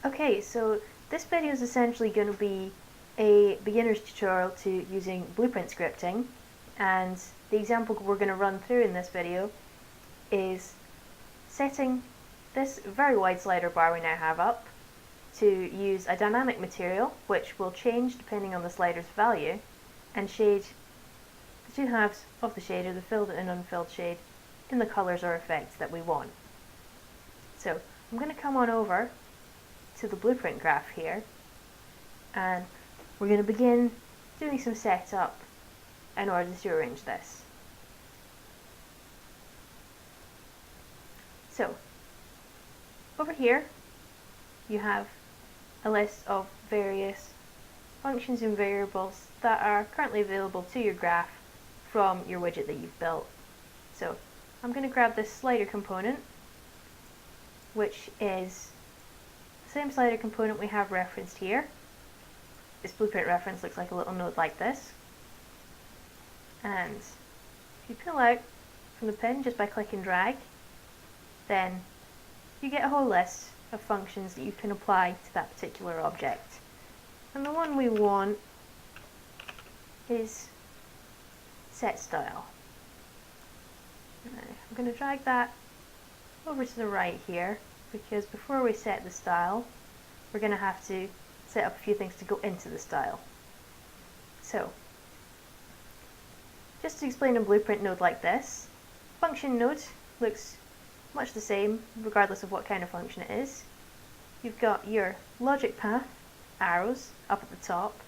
Okay, so this video is essentially going to be a beginner's tutorial to using blueprint scripting, and the example we're going to run through in this video is setting this very wide slider bar we now have up to use a dynamic material which will change depending on the slider's value and shade the two halves of the shader, the filled and unfilled shade, in the colours or effects that we want. So I'm going to come on over to the blueprint graph here, and we're going to begin doing some setup in order to arrange this. So over here you have a list of various functions and variables that are currently available to your graph from your widget that you've built. So I'm going to grab this slider component, which is the same slider component we have referenced here. This blueprint reference looks like a little node like this. And if you pull out from the pin just by click and drag, then you get a whole list of functions that you can apply to that particular object. And the one we want is set style. Now, I'm going to drag that over to the right here, because before we set the style, we're going to have to set up a few things to go into the style. So, just to explain a blueprint node like this, function node looks much the same regardless of what kind of function it is. You've got your logic path arrows up at the top,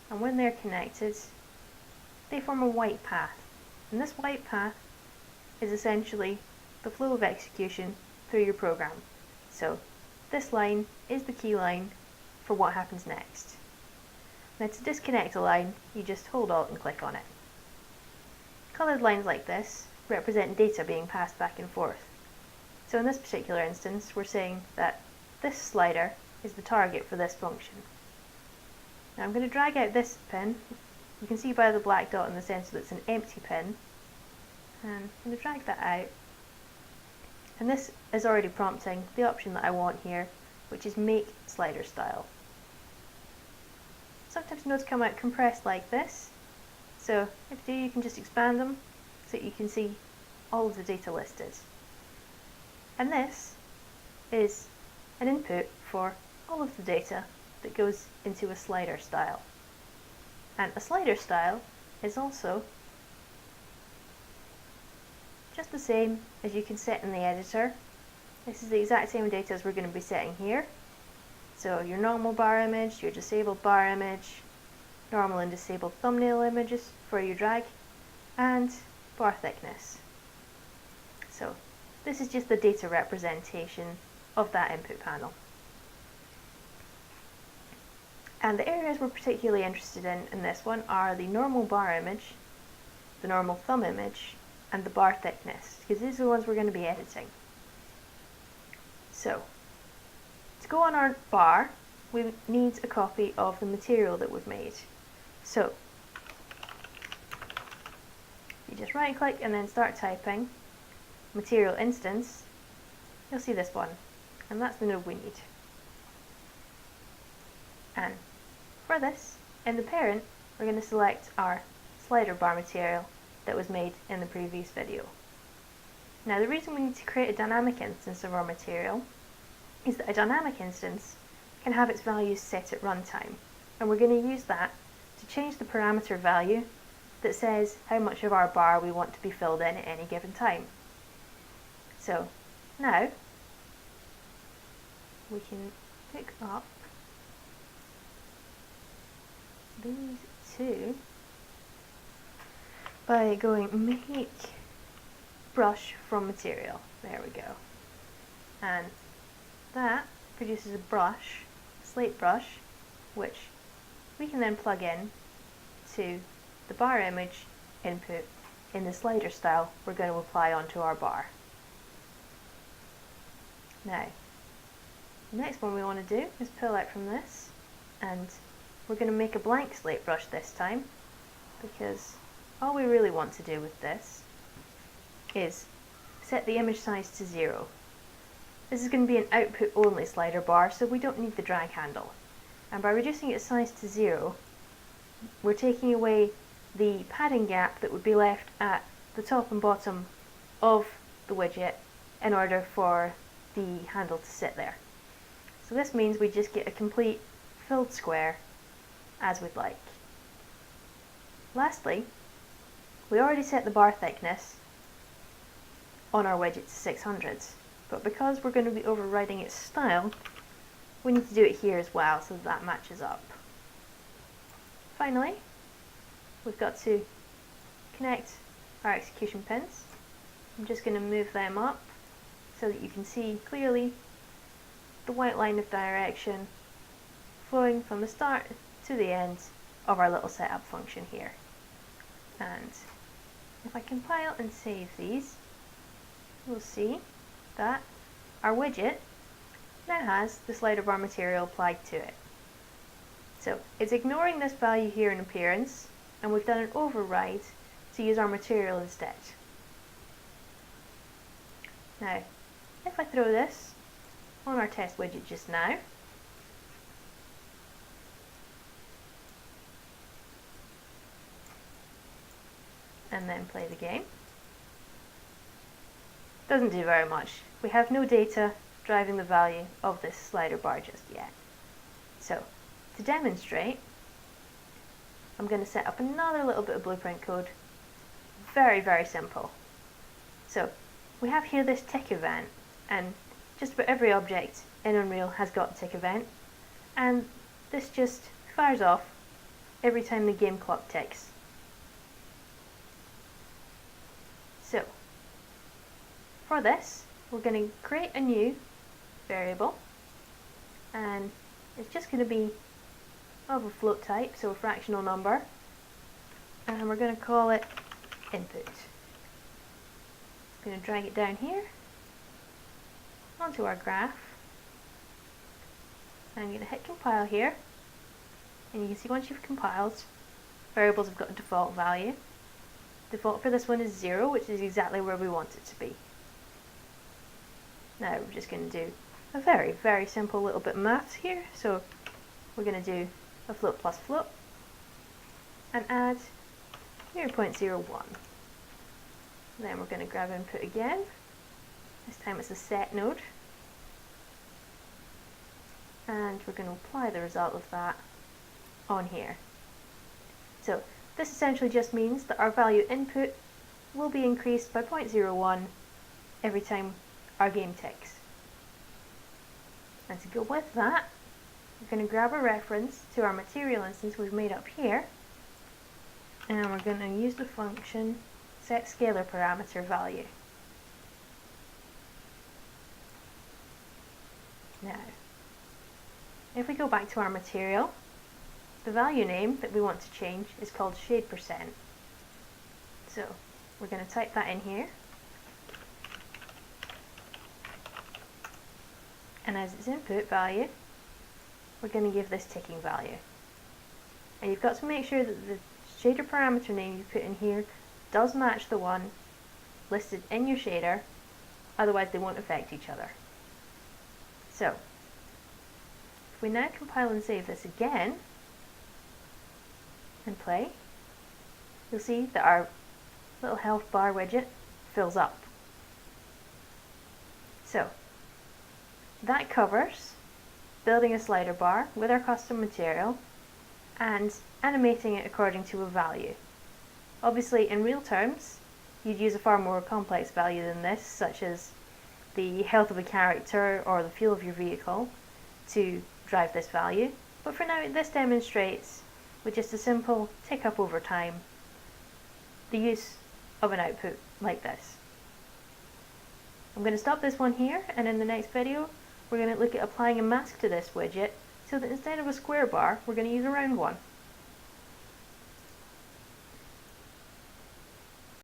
and when they're connected, they form a white path. And this white path is essentially the flow of execution through your program. So this line is the key line for what happens next. Now to disconnect a line, you just hold Alt and click on it. Coloured lines like this represent data being passed back and forth. So in this particular instance, we're saying that this slider is the target for this function. Now I'm going to drag out this pin. You can see by the black dot in the centre that it's an empty pin. And I'm going to drag that out. And this is already prompting the option that I want here, which is make slider style. Sometimes nodes come out compressed like this, so if you do, you can just expand them so that you can see all of the data listed. And this is an input for all of the data that goes into a slider style. And a slider style is also just the same as you can set in the editor. This is the exact same data as we're going to be setting here. So your normal bar image, your disabled bar image, normal and disabled thumbnail images for your drag, and bar thickness. So this is just the data representation of that input panel. And the areas we're particularly interested in this one are the normal bar image, the normal thumb image, and the bar thickness, because these are the ones we're going to be editing. So, to go on our bar, we need a copy of the material that we've made. So, you just right click and then start typing material instance, you'll see this one, and that's the node we need. And for this, in the parent, we're going to select our slider bar material that was made in the previous video. Now the reason we need to create a dynamic instance of our material is that a dynamic instance can have its values set at runtime, and we're going to use that to change the parameter value that says how much of our bar we want to be filled in at any given time. So now we can pick up these two by going make brush from material. There we go. And that produces a brush, a slate brush, which we can then plug in to the bar image input in the slider style we're going to apply onto our bar. Now, the next one we want to do is pull out from this, and we're going to make a blank slate brush this time, because all we really want to do with this is set the image size to 0. This is going to be an output only slider bar, so we don't need the drag handle. And by reducing its size to 0, we're taking away the padding gap that would be left at the top and bottom of the widget in order for the handle to sit there. So this means we just get a complete filled square as we'd like. Lastly, we already set the bar thickness on our widget to 600, but because we're going to be overriding its style, we need to do it here as well so that matches up. Finally, we've got to connect our execution pins. I'm just going to move them up so that you can see clearly the white line of direction flowing from the start to the end of our little setup function here. And if I compile and save these, we'll see that our widget now has the slider bar material applied to it. So it's ignoring this value here in appearance, and we've done an override to use our material instead. Now, if I throw this on our test widget just now, and then play the game, doesn't do very much. We have no data driving the value of this slider bar just yet. So, to demonstrate, I'm going to set up another little bit of blueprint code. Very, very simple. So, we have here this tick event, and just about every object in Unreal has got a tick event, and this just fires off every time the game clock ticks. So, for this, we're going to create a new variable, and it's just going to be of a float type, so a fractional number, and we're going to call it input. I'm going to drag it down here onto our graph. I'm going to hit compile here, and you can see once you've compiled, variables have got a default value. Default for this one is 0, which is exactly where we want it to be. Now we're just going to do a very, very simple little bit of maths here. So we're going to do a float plus float and add 0.01. Then we're going to grab input again. This time it's a set node. And we're going to apply the result of that on here. So this essentially just means that our value input will be increased by 0.01 every time our game ticks. And to go with that, we're going to grab a reference to our material instance we've made up here, and we're going to use the function setScalarParameterValue. Now, if we go back to our material, the value name that we want to change is called shade%. So we're going to type that in here, and as its input value, we're going to give this ticking value. And you've got to make sure that the shader parameter name you put in here does match the one listed in your shader, otherwise they won't affect each other. So, if we now compile and save this again, and play, you'll see that our little health bar widget fills up. So, that covers building a slider bar with our custom material and animating it according to a value. Obviously, in real terms, you'd use a far more complex value than this, such as the health of a character or the fuel of your vehicle, to drive this value. But for now, this demonstrates, with just a simple tick up over time, the use of an output like this. I'm going to stop this one here, and in the next video, we're going to look at applying a mask to this widget so that instead of a square bar, we're going to use a round one.